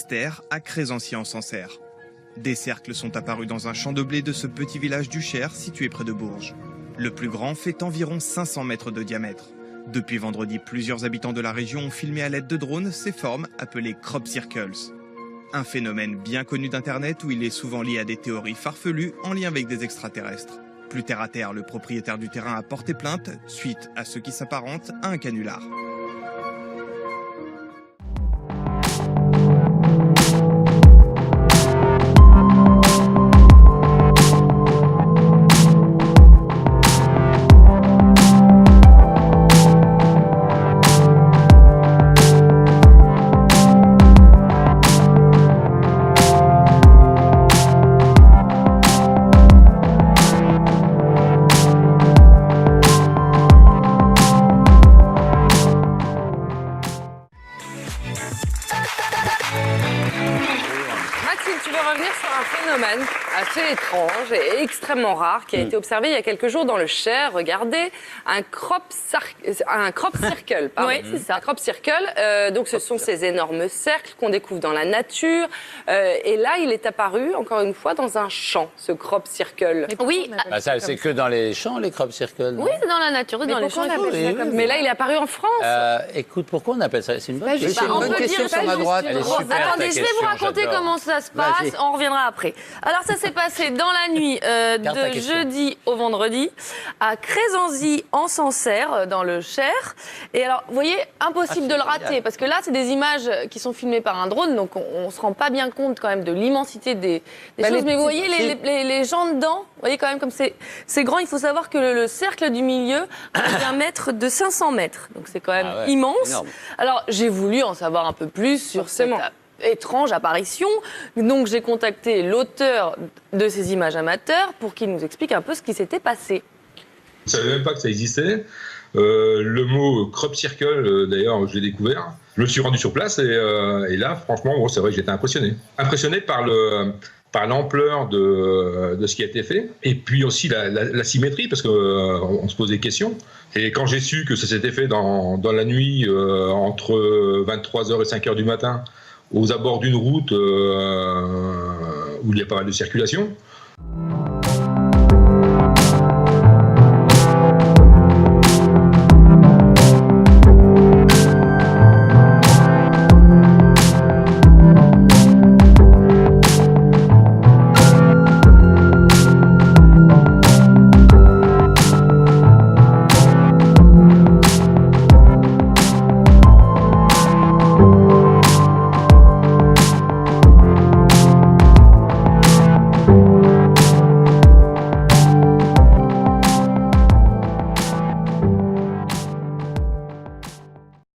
mystère à Crézancy-en-Sancerre. Des cercles sont apparus dans un champ de blé de ce petit village du Cher situé près de Bourges. Le plus grand fait environ 500 mètres de diamètre. Depuis vendredi, plusieurs habitants de la région ont filmé à l'aide de drones ces formes appelées crop circles. Un phénomène bien connu d'Internet où il est souvent lié à des théories farfelues en lien avec des extraterrestres. Plus terre à terre, le propriétaire du terrain a porté plainte suite à ce qui s'apparente à un canular. Maxime, tu veux revenir sur un phénomène assez étrange et extrêmement rare qui a été observé il y a quelques jours dans le Cher. Regardez, un crop circle. Pardon. Oui, c'est ça. Un crop circle. Donc, ce sont ces énormes cercles qu'on découvre dans la nature. Et là, il est apparu, encore une fois, dans un champ, ce crop circle. Oui, Ah, ça, c'est que dans les champs, les crop circles. non? oui, c'est dans la nature, dans les champs. Mais là, il est apparu en France. Écoute, pourquoi on appelle ça? C'est une bonne question. C'est une bonne question sur ma droite. Elle est super, ta Attendez, je vais vous question, raconter j'adore. comment ça se passe, Vas-y. on reviendra après. Alors ça s'est passé dans la nuit Garde ta de question. jeudi au vendredi à Crézancy-en-Sancerre, dans le Cher. Et alors, vous voyez, impossible de le rater, génial. parce que là, c'est des images qui sont filmées par un drone, donc on ne se rend pas bien compte quand même de l'immensité des choses. Mais vous voyez les gens dedans, vous voyez quand même comme c'est grand. Il faut savoir que le cercle du milieu a un diamètre de 500 mètres, donc c'est quand même Ah ouais, immense. énorme. Alors, j'ai voulu en savoir un peu plus sur cette Forcément. étrange apparition. Donc, j'ai contacté l'auteur de ces images amateurs pour qu'il nous explique un peu ce qui s'était passé. Je ne savais même pas que ça existait. Le mot crop circle, d'ailleurs, je l'ai découvert. Je me suis rendu sur place et là, franchement, bon, c'est vrai que j'étais impressionné. Impressionné par l'ampleur de ce qui a été fait et puis aussi la symétrie, parce qu'on se pose des questions. Et quand j'ai su que ça s'était fait dans la nuit, entre 23h et 5h du matin, aux abords d'une route où il y a pas mal de circulation,